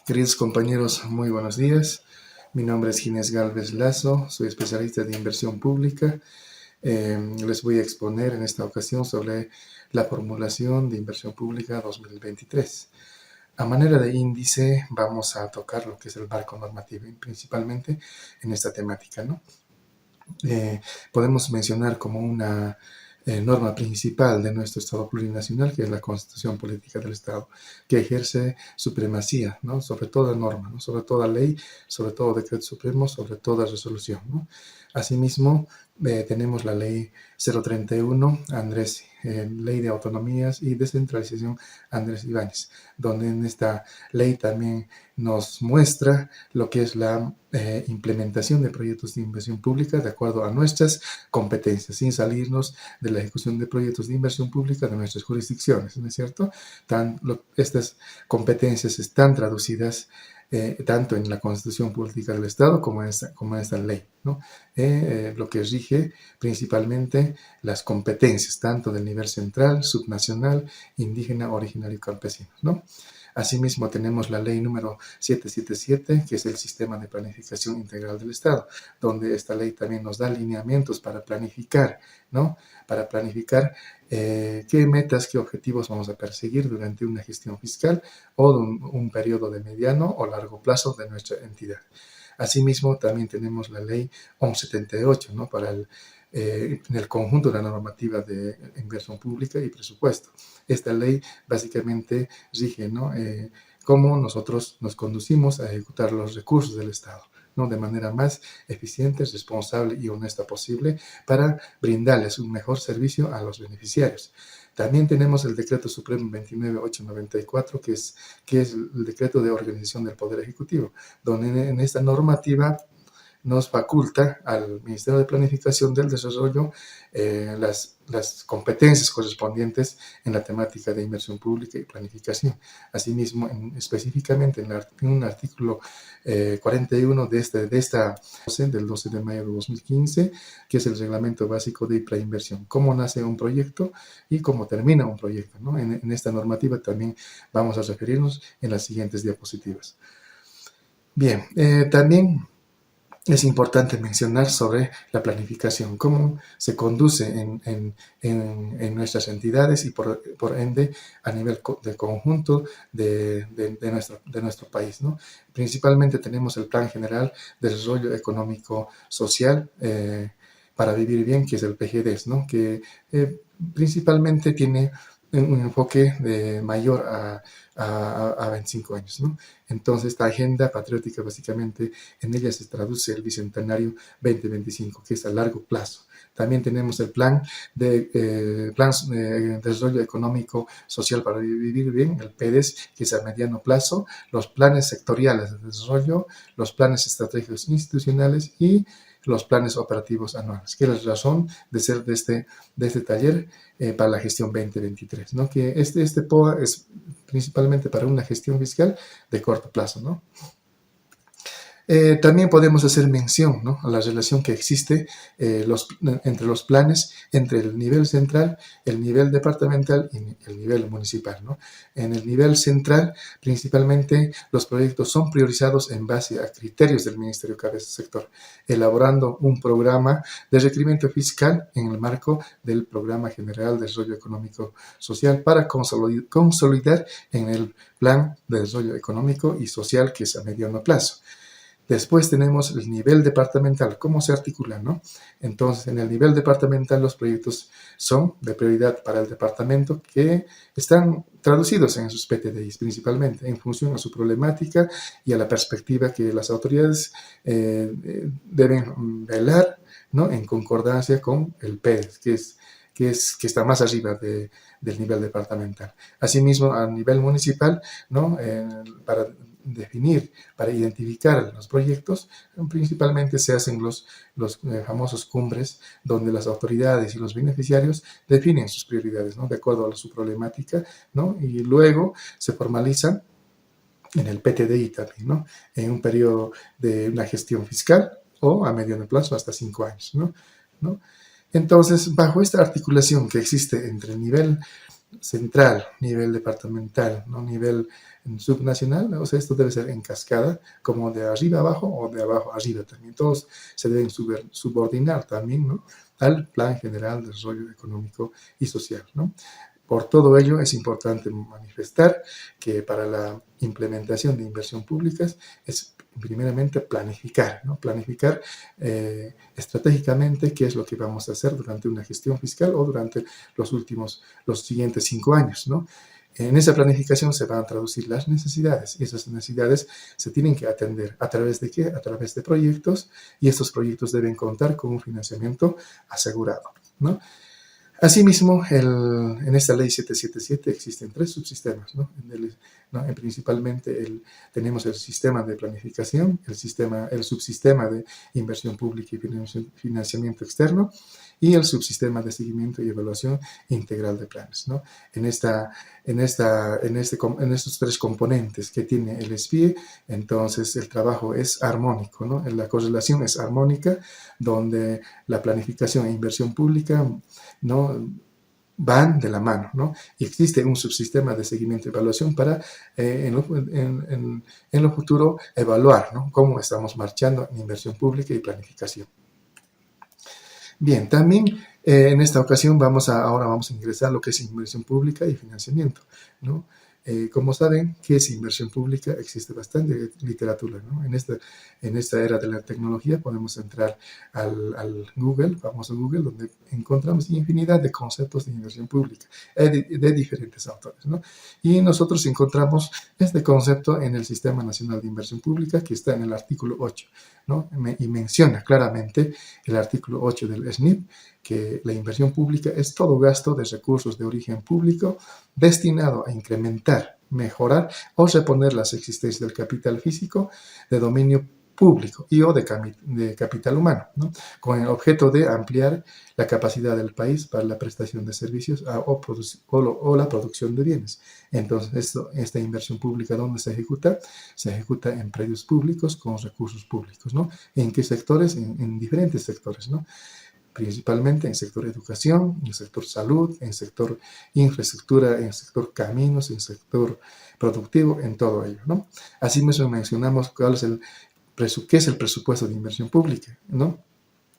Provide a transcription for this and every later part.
Queridos compañeros, muy buenos días. Mi nombre es Ginés Galvez Lazo, soy especialista de inversión pública. Les voy a exponer en esta ocasión sobre la formulación de inversión pública 2023. A manera de índice, vamos a tocar lo que es el marco normativo, principalmente en esta temática, ¿no? Podemos mencionar como una norma principal de nuestro Estado plurinacional, que es la Constitución Política del Estado, que ejerce supremacía, ¿no?, sobre toda norma, ¿no?, sobre toda ley, sobre todo decreto supremo, sobre toda resolución, ¿no? Asimismo, tenemos la ley 031, Andrés, Ley de Autonomías y Descentralización Andrés Ibáñez, donde en esta ley también nos muestra lo que es la implementación de proyectos de inversión pública de acuerdo a nuestras competencias, sin salirnos de la ejecución de proyectos de inversión pública de nuestras jurisdicciones, ¿no es cierto? Estas competencias están traducidas tanto en la Constitución Política del Estado como en esta ley, ¿no? Lo que rige principalmente las competencias, tanto del nivel central, subnacional, indígena, originario y campesino, ¿no? Asimismo, tenemos la ley número 777, que es el Sistema de Planificación Integral del Estado, donde esta ley también nos da lineamientos para planificar, ¿no? Para planificar qué metas, qué objetivos vamos a perseguir durante una gestión fiscal o un periodo de mediano o largo plazo de nuestra entidad. Asimismo, también tenemos la ley 1178, ¿no?, para en el conjunto de la normativa de inversión pública y presupuesto. Esta ley básicamente rige, ¿no?, cómo nosotros nos conducimos a ejecutar los recursos del Estado, ¿no?, de manera más eficiente, responsable y honesta posible para brindarles un mejor servicio a los beneficiarios. También tenemos el Decreto Supremo 29894, que es el decreto de organización del Poder Ejecutivo, donde en esta normativa nos faculta al Ministerio de Planificación del Desarrollo las competencias correspondientes en la temática de inversión pública y planificación. Asimismo, específicamente en un artículo 41 del 12 de mayo de 2015, que es el Reglamento Básico de Preinversión, cómo nace un proyecto y cómo termina un proyecto, ¿no? En esta normativa también vamos a referirnos en las siguientes diapositivas. Bien, también es importante mencionar sobre la planificación, cómo se conduce en nuestras entidades y por ende a nivel de conjunto de nuestro país, ¿no? Principalmente tenemos el Plan General de Desarrollo Económico Social para Vivir Bien, que es el PGDES, ¿no?, que principalmente tiene un enfoque mayor a 25 años, ¿no? Entonces, esta agenda patriótica, básicamente, en ella se traduce el Bicentenario 2025, que es a largo plazo. También tenemos el Plan de Desarrollo Económico Social para Vivir Bien, el PEDES, que es a mediano plazo, los planes sectoriales de desarrollo, los planes estratégicos institucionales y los planes operativos anuales, que es la razón de ser de este taller para la gestión 2023, ¿no? Que este POA es principalmente para una gestión fiscal de corto plazo, ¿no? También podemos hacer mención, ¿no?, a la relación que existe entre los planes, entre el nivel central, el nivel departamental y el nivel municipal, ¿no? En el nivel central, principalmente, los proyectos son priorizados en base a criterios del Ministerio Cabeza Sector, elaborando un programa de requerimiento fiscal en el marco del Programa General de Desarrollo Económico Social para consolidar en el Plan de Desarrollo Económico y Social, que es a mediano plazo. Después tenemos el nivel departamental, cómo se articula, ¿no? Entonces, en el nivel departamental los proyectos son de prioridad para el departamento, que están traducidos en sus PTDIs principalmente en función a su problemática y a la perspectiva que las autoridades deben velar, ¿no?, en concordancia con el PEDES, que está más arriba del nivel departamental. Asimismo, a nivel municipal, ¿no?, para definir, para identificar los proyectos, principalmente se hacen los famosos cumbres, donde las autoridades y los beneficiarios definen sus prioridades, ¿no?, de acuerdo a su problemática, ¿no?, y luego se formalizan en el PTDI también, ¿no?, en un periodo de una gestión fiscal o a mediano plazo hasta 5 años, ¿no? Entonces, bajo esta articulación que existe entre el nivel central, nivel departamental, ¿no? Nivel subnacional, o sea, esto debe ser en cascada, como de arriba abajo o de abajo arriba también. Todos se deben subordinar también, ¿no? Al Plan General de Desarrollo Económico y Social, ¿no? Por todo ello, es importante manifestar que para la implementación de inversión pública es primeramente planificar, ¿no? Planificar estratégicamente qué es lo que vamos a hacer durante una gestión fiscal o durante los siguientes 5 años, ¿no? En esa planificación se van a traducir las necesidades y esas necesidades se tienen que atender. ¿A través de qué? A través de proyectos, y estos proyectos deben contar con un financiamiento asegurado, ¿no? Asimismo, en esta ley 777 existen 3 subsistemas, ¿no? Principalmente tenemos el sistema de planificación, el subsistema de inversión pública y financiamiento externo, y el subsistema de seguimiento y evaluación integral de planes, ¿no? En estos 3 componentes que tiene el SPIE, entonces el trabajo es armónico, ¿no? La correlación es armónica, donde la planificación e inversión pública, ¿no?, van de la mano, ¿no? Y existe un subsistema de seguimiento y evaluación para en lo futuro evaluar, ¿no?, cómo estamos marchando en inversión pública y planificación. Bien, también en esta ocasión ahora vamos a ingresar a lo que es inversión pública y financiamiento, ¿no? Como saben, ¿qué es inversión pública? Existe bastante literatura, ¿no? En esta era de la tecnología podemos entrar al Google, famoso Google, donde encontramos infinidad de conceptos de inversión pública de diferentes autores, ¿no? Y nosotros encontramos este concepto en el Sistema Nacional de Inversión Pública, que está en el artículo 8, ¿no? Y menciona claramente el artículo 8 del SNIP, que la inversión pública es todo gasto de recursos de origen público destinado a incrementar, mejorar o reponer las existencias del capital físico de dominio público y o de capital humano, ¿no?, con el objeto de ampliar la capacidad del país para la prestación de servicios o la producción de bienes. Entonces, esta inversión pública, ¿dónde se ejecuta? Se ejecuta en predios públicos con recursos públicos, ¿no? ¿En qué sectores? En diferentes sectores, ¿no? Principalmente en sector educación, en sector salud, en sector infraestructura, en sector caminos, en sector productivo, en todo ello, ¿no? Asimismo mencionamos qué es el presupuesto de inversión pública, ¿no?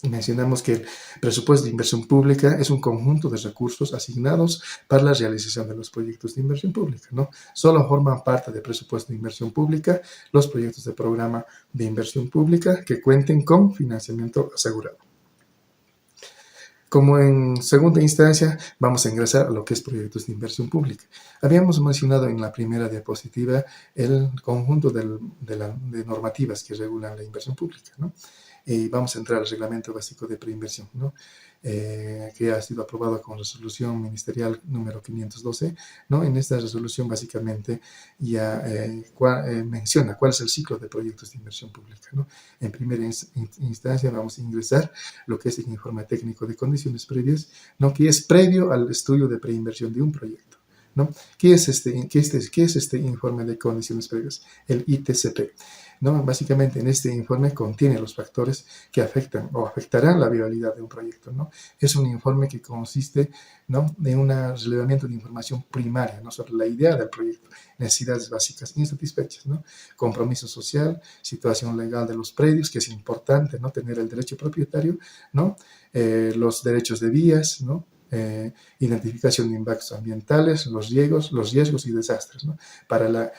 Mencionamos que el presupuesto de inversión pública es un conjunto de recursos asignados para la realización de los proyectos de inversión pública, ¿no? Solo forman parte del presupuesto de inversión pública los proyectos de programa de inversión pública que cuenten con financiamiento asegurado. Como en segunda instancia, vamos a ingresar a lo que es proyectos de inversión pública. Habíamos mencionado en la primera diapositiva el conjunto de normativas que regulan la inversión pública, ¿no? Y vamos a entrar al reglamento básico de preinversión, ¿no?, que ha sido aprobado con resolución ministerial número 512, ¿no? En esta resolución básicamente ya menciona cuál es el ciclo de proyectos de inversión pública, ¿no? En primera instancia vamos a ingresar lo que es el informe técnico de condiciones previas, ¿no?, que es previo al estudio de preinversión de un proyecto, ¿no? ¿Qué es este informe de condiciones previas? El ITCP, ¿no? Básicamente en este informe contiene los factores que afectan o afectarán la viabilidad de un proyecto, ¿no? Es un informe que consiste, ¿no?, en un relevamiento de información primaria, ¿no?, sobre la idea del proyecto, necesidades básicas insatisfechas, ¿no?, compromiso social, situación legal de los predios, que es importante, ¿no?, tener el derecho propietario, ¿no?, los derechos de vías, ¿no?, identificación de impactos ambientales, los riesgos y desastres, ¿no? Para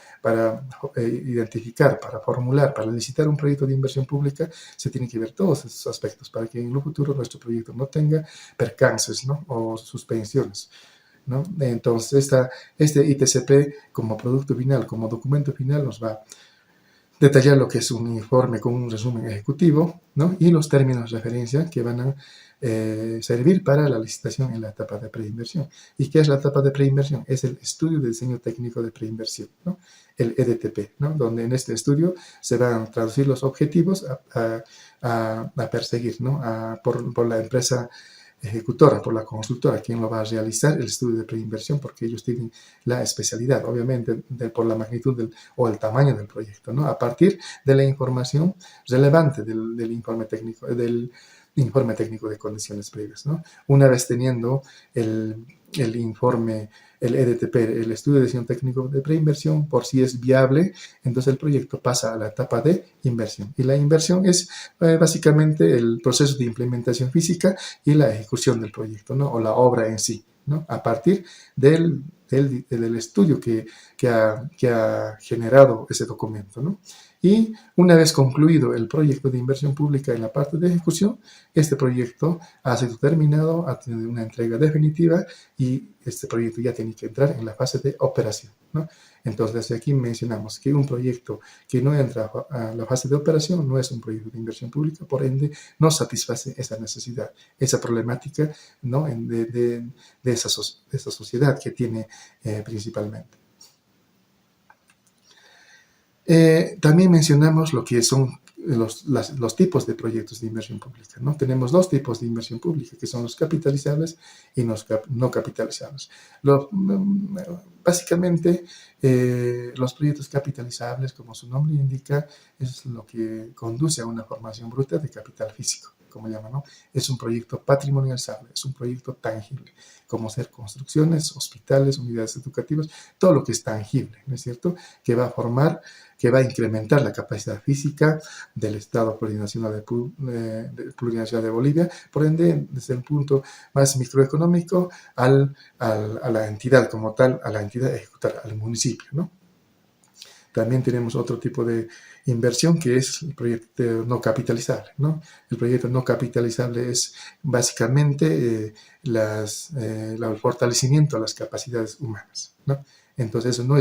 identificar, para formular, para licitar un proyecto de inversión pública, se tienen que ver todos esos aspectos para que en lo futuro nuestro proyecto no tenga percances, ¿no?, o suspensiones, ¿no? Entonces, este ITCP como producto final, como documento final, nos va a detallar lo que es un informe con un resumen ejecutivo, ¿no?, y los términos de referencia que van a servir para la licitación en la etapa de preinversión. ¿Y qué es la etapa de preinversión? Es el estudio de diseño técnico de preinversión, ¿no?, el EDTP, ¿no?, donde en este estudio se van a traducir los objetivos a perseguir, ¿no?, por la empresa ejecutora, por la consultora, quien lo va a realizar el estudio de preinversión, porque ellos tienen la especialidad, obviamente, por la magnitud o el tamaño del proyecto, ¿no? A partir de la información relevante del informe técnico, informe técnico de condiciones previas, ¿no? Una vez teniendo el informe, el EDTP, el estudio de decisión técnico de preinversión, por si es viable, entonces el proyecto pasa a la etapa de inversión. Y la inversión es básicamente el proceso de implementación física y la ejecución del proyecto, ¿no? O la obra en sí, ¿no? A partir del estudio que ha generado ese documento, ¿no? Y una vez concluido el proyecto de inversión pública en la parte de ejecución, este proyecto ha sido terminado, ha tenido una entrega definitiva y este proyecto ya tiene que entrar en la fase de operación, ¿no? Entonces, aquí mencionamos que un proyecto que no entra a la fase de operación no es un proyecto de inversión pública, por ende, no satisface esa necesidad, esa problemática, ¿no? de esa sociedad que tiene principalmente. También mencionamos lo que son los tipos de proyectos de inversión pública, ¿no? Tenemos dos tipos de inversión pública, que son los capitalizables y los no capitalizables. Básicamente, los proyectos capitalizables, como su nombre indica, es lo que conduce a una formación bruta de capital físico, como llaman, ¿no? Es un proyecto patrimonializable, es un proyecto tangible, como ser construcciones, hospitales, unidades educativas, todo lo que es tangible, ¿no es cierto?, que va a incrementar la capacidad física del Estado plurinacional de Bolivia, por ende, desde el punto más microeconómico a la entidad como tal, a la entidad ejecutora, al municipio, ¿no? También tenemos otro tipo de inversión que es el proyecto no capitalizable, ¿no? El proyecto no capitalizable es básicamente el fortalecimiento de las capacidades humanas, ¿no? Entonces, eso no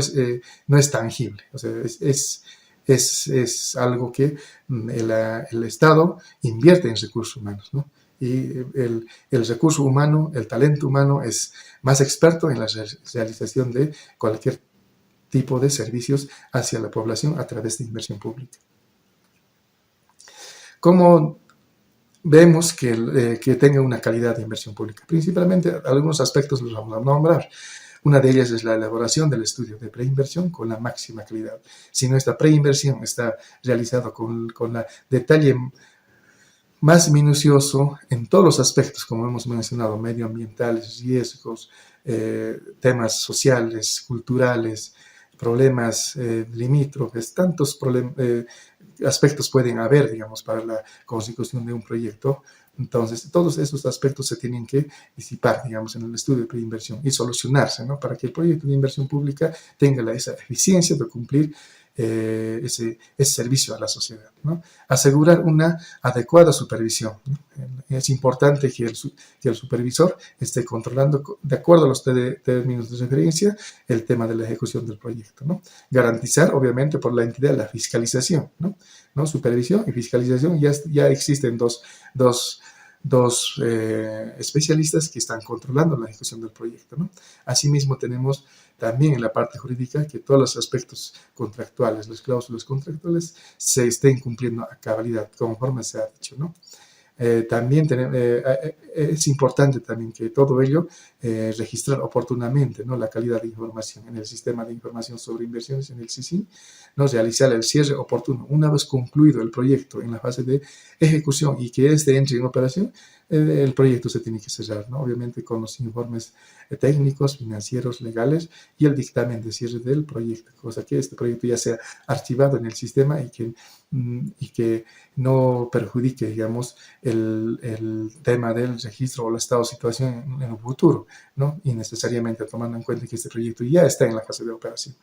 es tangible, o sea, es algo que el Estado invierte en recursos humanos, ¿no? Y el recurso humano, el talento humano es más experto en la realización de cualquier tipo de servicios hacia la población a través de inversión pública. ¿Cómo vemos que tenga una calidad de inversión pública? Principalmente, algunos aspectos los vamos a nombrar. Una de ellas es la elaboración del estudio de preinversión con la máxima calidad. Si nuestra preinversión está realizada con la detalle más minucioso en todos los aspectos, como hemos mencionado, medioambientales, riesgos, temas sociales, culturales, problemas limítrofes, tantos aspectos pueden haber, digamos, para la consecución de un proyecto. Entonces, todos esos aspectos se tienen que disipar, digamos, en el estudio de preinversión y solucionarse, ¿no? Para que el proyecto de inversión pública tenga esa eficiencia de cumplir ese servicio a la sociedad, ¿no? Asegurar una adecuada supervisión, ¿no? Es importante que el supervisor esté controlando, de acuerdo a los términos de referencia, el tema de la ejecución del proyecto, ¿no? Garantizar, obviamente, por la entidad la fiscalización, ¿no? Supervisión y fiscalización, ya existen dos especialistas que están controlando la ejecución del proyecto, ¿no? Asimismo, tenemos también en la parte jurídica que todos los aspectos contractuales, las cláusulas contractuales, se estén cumpliendo a cabalidad, conforme se ha dicho, ¿no? También es importante también que todo ello registrar oportunamente, ¿no? La calidad de información en el sistema de información sobre inversiones, en el SISIN, ¿no? Realizar el cierre oportuno. Una vez concluido el proyecto en la fase de ejecución y que este entre en operación, el proyecto se tiene que cerrar, ¿no? Obviamente con los informes técnicos, financieros, legales y el dictamen de cierre del proyecto, cosa que este proyecto ya sea archivado en el sistema y que no perjudique, digamos, el tema del registro o el estado de situación en el futuro, ¿no? Y necesariamente tomando en cuenta que este proyecto ya está en la fase de operación.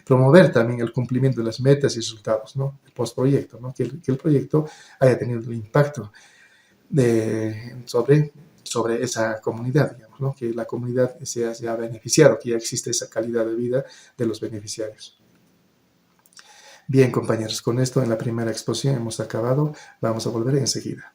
Promover también el cumplimiento de las metas y resultados, ¿no? El postproyecto, ¿no? Que el proyecto haya tenido el impacto sobre esa comunidad, digamos, ¿no? Que la comunidad se haya beneficiado, que ya existe esa calidad de vida de los beneficiarios. Bien, compañeros, con esto en la primera exposición hemos acabado. Vamos a volver enseguida.